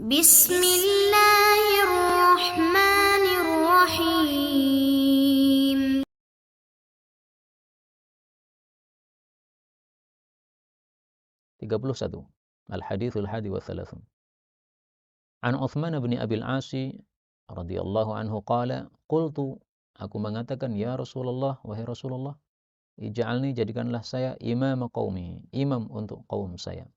Bismillahirrahmanirrahim. 31. Al-Hadithul Hadi wa Thalathun. An Uthman bin Abil Asi radhiyallahu anhu qala, qultu, aku mengatakan, ya Rasulullah, wahai Rasulullah, ij'alni, jadikanlah saya imam qaumi, imam untuk kaum saya.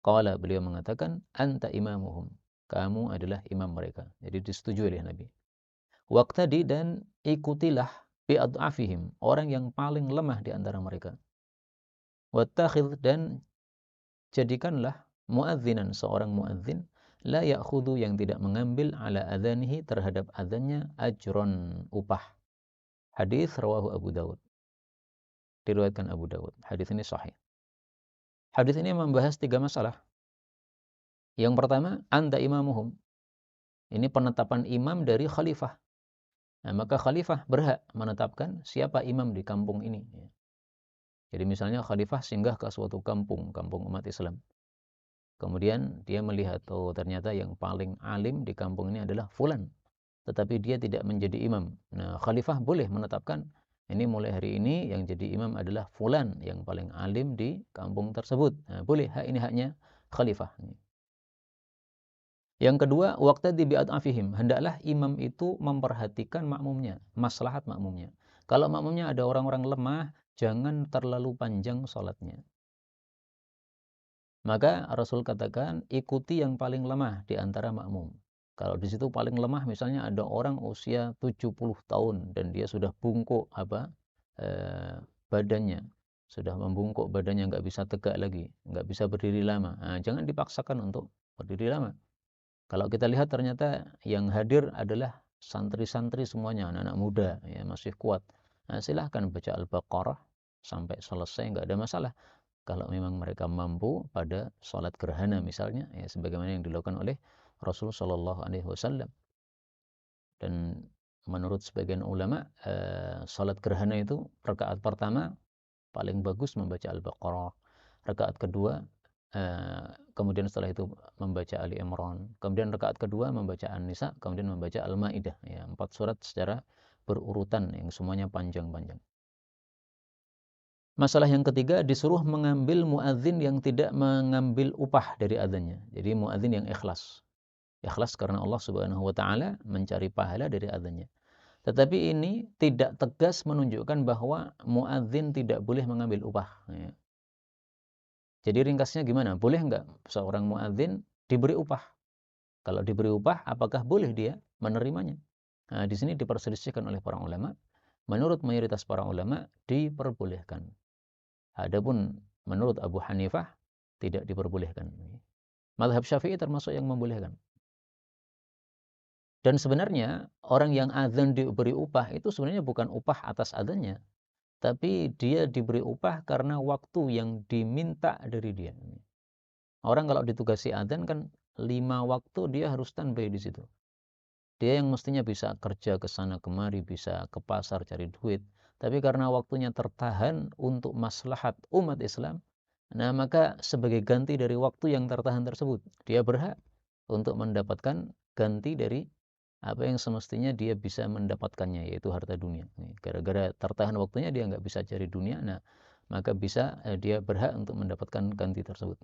Qala, beliau mengatakan, anta imamuhum, kamu adalah imam mereka. Jadi disetujui oleh Nabi. Waqtadi, dan ikutilah bi'ad'afihim, orang yang paling lemah di antara mereka. Wattakhidh, dan jadikanlah muadzinan, seorang muadzin, la ya'khudhu, yang tidak mengambil, ala adzanihi, terhadap adzannya, ajron, upah. Hadis rawahu Abu Dawud. Diriwayatkan Abu Dawud. Hadis ini sahih. Hadis ini membahas 3 masalah. Yang pertama, anta imamuhum. Ini penetapan imam dari khalifah. Nah, maka khalifah berhak menetapkan siapa imam di kampung ini. Jadi misalnya khalifah singgah ke suatu kampung, kampung umat Islam. Kemudian dia melihat, oh ternyata yang paling alim di kampung ini adalah fulan, tetapi dia tidak menjadi imam. Nah, khalifah boleh menetapkan, ini mulai hari ini yang jadi imam adalah fulan, yang paling alim di kampung tersebut. Nah, boleh, ini haknya khalifah. Yang kedua, waqtadi bi'ad'afihim, hendaklah imam itu memperhatikan makmumnya, maslahat makmumnya. Kalau makmumnya ada orang-orang lemah, jangan terlalu panjang sholatnya. Maka Rasul katakan, ikuti yang paling lemah di antara makmum. Kalau di situ paling lemah, misalnya ada orang usia 70 tahun dan dia sudah bungkuk badannya, sudah membungkuk badannya, nggak bisa tegak lagi, nggak bisa berdiri lama. Nah, jangan dipaksakan untuk berdiri lama. Kalau kita lihat ternyata yang hadir adalah santri-santri semuanya, anak-anak muda, ya, masih kuat. Nah, silahkan baca Al-Baqarah sampai selesai, nggak ada masalah. Kalau memang mereka mampu pada sholat gerhana misalnya, ya, sebagaimana yang dilakukan oleh Rasul Shallallahu Alaihi Wasallam. Dan menurut sebagian ulama, sholat gerhana itu rakaat pertama paling bagus membaca Al-Baqarah, rakaat kedua kemudian setelah itu membaca Ali Imran, kemudian rakaat kedua membaca An-Nisa, kemudian membaca Al-Maidah, ya, 4 surat secara berurutan yang semuanya panjang-panjang. Masalah yang ketiga, disuruh mengambil muadzin yang tidak mengambil upah dari adzannya. Jadi muadzin yang ikhlas. Ikhlas karena Allah Subhanahu wa taala, mencari pahala dari adzannya. Tetapi ini tidak tegas menunjukkan bahwa muadzin tidak boleh mengambil upah. Ya. Jadi ringkasnya gimana? Boleh enggak seorang muadzin diberi upah? Kalau diberi upah, apakah boleh dia menerimanya? Nah, di sini diperselisihkan oleh para ulama. Menurut mayoritas para ulama, diperbolehkan. Adapun menurut Abu Hanifah tidak diperbolehkan. Mazhab Syafi'i termasuk yang membolehkan. Dan sebenarnya orang yang azan diberi upah itu sebenarnya bukan upah atas azannya, tapi dia diberi upah karena waktu yang diminta dari dia. Orang kalau ditugasi azan kan 5 waktu dia harus standby di situ. Dia yang mestinya bisa kerja ke sana kemari, bisa ke pasar cari duit, tapi karena waktunya tertahan untuk maslahat umat Islam, nah maka sebagai ganti dari waktu yang tertahan tersebut, dia berhak untuk mendapatkan ganti dari apa yang semestinya dia bisa mendapatkannya, yaitu harta dunia. Gara-gara tertahan waktunya dia nggak bisa cari dunia, nah maka bisa dia berhak untuk mendapatkan ganti tersebut.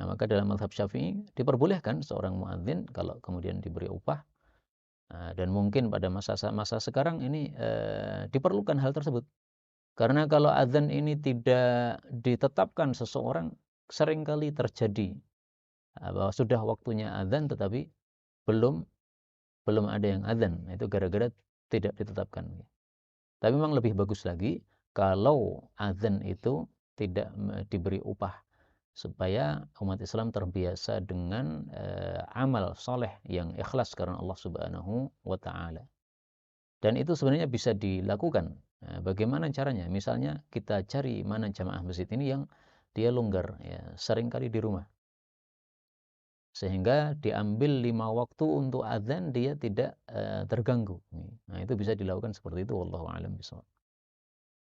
Nah, maka dalam mazhab Syafi'i diperbolehkan seorang muadzin kalau kemudian diberi upah. Dan mungkin pada masa sekarang ini diperlukan hal tersebut. Karena kalau azan ini tidak ditetapkan seseorang, seringkali terjadi bahwa sudah waktunya azan tetapi belum ada yang azan. Itu gara-gara tidak ditetapkan. Tapi memang lebih bagus lagi kalau azan itu tidak diberi upah, supaya umat Islam terbiasa dengan amal soleh yang ikhlas karena Allah Subhanahu wa taala. Dan itu sebenarnya bisa dilakukan. Nah, bagaimana caranya? Misalnya kita cari mana jamaah masjid ini yang dia longgar, ya, seringkali di rumah. Sehingga diambil 5 waktu untuk azan, dia tidak terganggu. Nah, itu bisa dilakukan seperti itu, wallahu a'lam bishawab.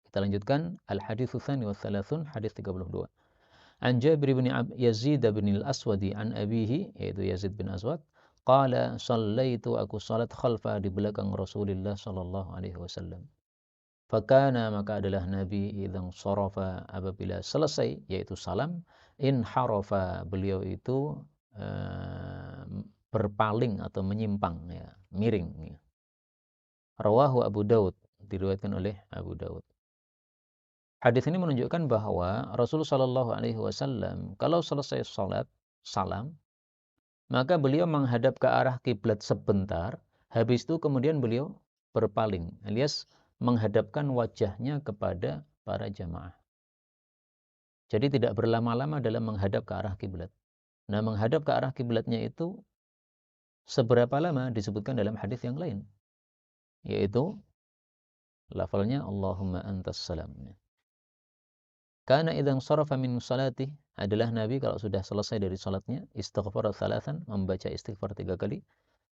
Kita lanjutkan al-haditsu tsani wa tsalasun, hadis 32. An Jabir bin Yazid bin al-Aswadi an abihi, yaitu Yazid bin Aswad, qala sallaitu, aku salat khalfa, di belakang Rasulullah sallallahu alaihi wasallam. Fakana, maka adalah Nabi, idzan sarafa, apabila selesai yaitu salam, in harafa, beliau itu berpaling atau menyimpang, ya, miring, ya. Rawahu Abu Daud, diriwayatkan oleh Abu Daud. Hadis ini menunjukkan bahwa Rasulullah Shallallahu Alaihi Wasallam kalau selesai sholat salam, maka beliau menghadap ke arah kiblat sebentar, habis itu kemudian beliau berpaling, alias menghadapkan wajahnya kepada para jamaah. Jadi tidak berlama-lama dalam menghadap ke arah kiblat. Nah, menghadap ke arah kiblatnya itu seberapa lama disebutkan dalam hadis yang lain, yaitu lafalnya Allahumma antas salam. Karena idzan sharafa min salati, adalah Nabi kalau sudah selesai dari salatnya, istighfar thalathan, membaca istighfar 3 kali,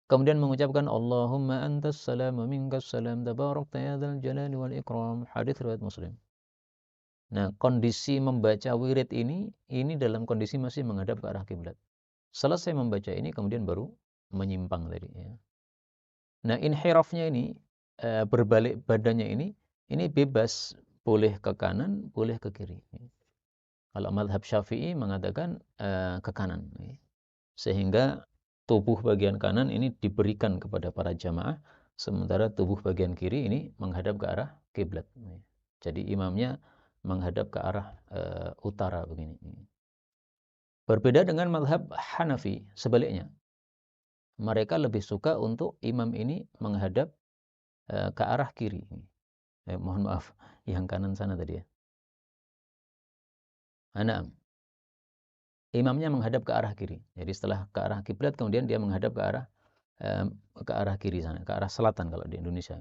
kemudian mengucapkan Allahumma antas salam wa minkas salam tabarakta ya dzal jalali wal ikram. Hadis riwayat Muslim. Nah, kondisi membaca wirid ini dalam kondisi masih menghadap ke arah kiblat. Selesai membaca ini kemudian baru menyimpang tadi, ya. Nah, inhirafnya ini, berbalik badannya ini bebas, boleh ke kanan, boleh ke kiri. Kalau mazhab Syafi'i mengatakan ke kanan, sehingga tubuh bagian kanan ini diberikan kepada para jamaah, sementara tubuh bagian kiri ini menghadap ke arah kiblat. Jadi imamnya menghadap ke arah utara begini. Berbeda dengan mazhab Hanafi, sebaliknya. Mereka lebih suka untuk imam ini menghadap ke arah kiri. Mohon maaf, yang kanan sana tadi, ya. Nah, imamnya menghadap ke arah kiri. Jadi setelah ke arah kiblat kemudian dia menghadap ke arah kiri sana, ke arah selatan kalau di Indonesia.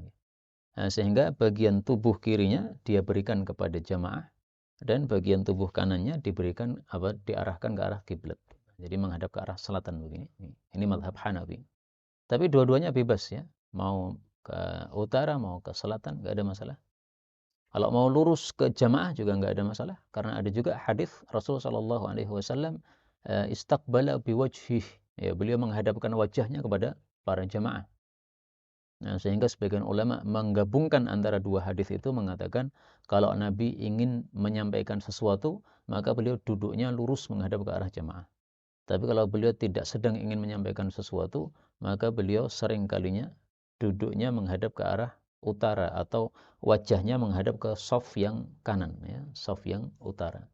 Nah, sehingga bagian tubuh kirinya dia berikan kepada jamaah dan bagian tubuh kanannya diarahkan ke arah kiblat. Jadi menghadap ke arah selatan begini. Ini mazhab Hanafi. Tapi dua-duanya bebas, ya. Mau ke utara, mau ke selatan, enggak ada masalah. Kalau mau lurus ke jamaah juga enggak ada masalah, karena ada juga hadis Rasulullah sallallahu alaihi wasallam istaqbala biwajhih, ya, beliau menghadapkan wajahnya kepada para jamaah. Nah, sehingga sebagian ulama menggabungkan antara dua hadis itu, mengatakan kalau Nabi ingin menyampaikan sesuatu, maka beliau duduknya lurus menghadap ke arah jamaah. Tapi kalau beliau tidak sedang ingin menyampaikan sesuatu, maka beliau sering kalinya duduknya menghadap ke arah utara atau wajahnya menghadap ke shaf yang kanan, ya, shaf yang utara.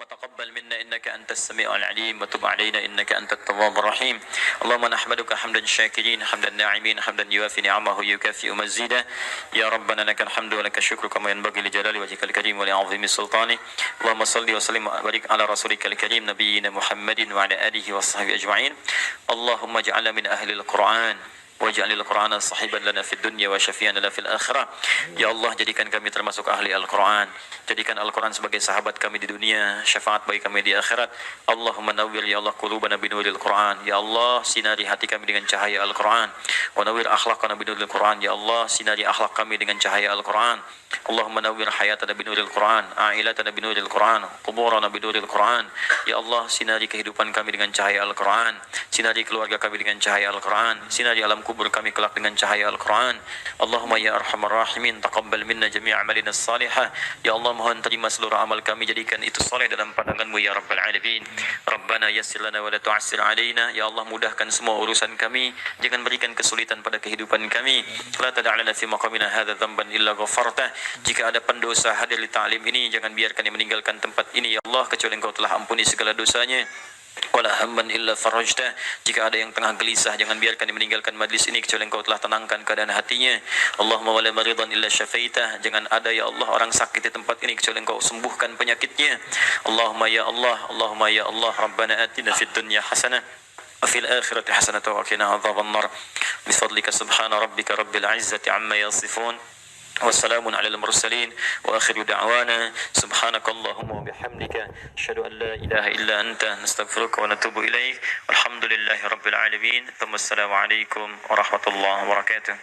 تقبل منا إنك أنت السميع العليم وتب علينا إنك أنت التواب الرحيم. اللهم نحمدك حمدا شاكرين حمدا ناعمين حمدا يوافي نعمه يكافئ مزيدا. يا ربنا لك الحمد ولك الشكر كما ينبغي لجلال وجهك الكريم ولعظيم سلطانك. اللهم صل وسلم وبارك على رسولك الكريم نبينا محمد وعلى آله وصحبه أجمعين. اللهم اجعلنا من أهل القرآن waj'alil Qur'ana sahiban lana fid dunya wa syafi'an lana fil akhirah. Ya Allah, jadikan kami termasuk ahli Al-Qur'an. Jadikan Al-Qur'an sebagai sahabat kami di dunia, syafaat bagi kami di akhirat. Allahumma nawwir ya Allah qulubana binuril Qur'an. Ya Allah, sinari hati kami dengan cahaya Al-Qur'an. Wa nawwir akhlaqana binuril Qur'an. Ya Allah, sinari akhlak kami dengan cahaya Al-Qur'an. Allahumma nawwir hayatana binuril Qur'an, a'ilatana binuril Qur'an, quburana binuril Qur'an. Ya Allah, sinari kehidupan kami dengan cahaya Al-Qur'an. Sinari keluarga kami dengan cahaya Al-Qur'an. Sinari alam kubur kami kelak dengan cahaya Al-Quran. Allahumma ya arhamar rahimin, taqabbal minna jami' amalina salihah. Ya Allah, mohon terima seluruh amal kami, jadikan itu saleh dalam pandangan-Mu ya Rabbal Alamin. Rabbana yassir lana wa la tu'assir alaina. Ya Allah, mudahkan semua urusan kami, jangan berikan kesulitan pada kehidupan kami. La tada'lana fi maqamina hadha dhanban illa ghafartah. Jika ada pendosa hadir di ta'lim ini, jangan biarkan dia meninggalkan tempat ini ya Allah, kecuali Engkau telah ampuni segala dosanya. Wala hamman illa farajtah. Jika ada yang tengah gelisah, jangan biarkan dia meninggalkan majlis ini kecuali Engkau telah tenangkan keadaan hatinya. Allahumma wala maridan illa syafaitah. Jangan ada ya Allah orang sakit di tempat ini kecuali Engkau sembuhkan penyakitnya. Allahumma ya Allah, Allahumma ya Allah, Rabbana atina fid dunya hasanah wa fil akhirati hasanah wa qina adzaban nar. Bifadlika subhana rabbika rabbil izzati amma yasifun. والسلام على المرسلين وآخر دعوانا سبحانك اللهم وبحمدك أشهد أن لا إله إلا أنت نستغفرك ونتوب إليك والحمد لله رب العالمين ثم السلام عليكم ورحمة الله وبركاته.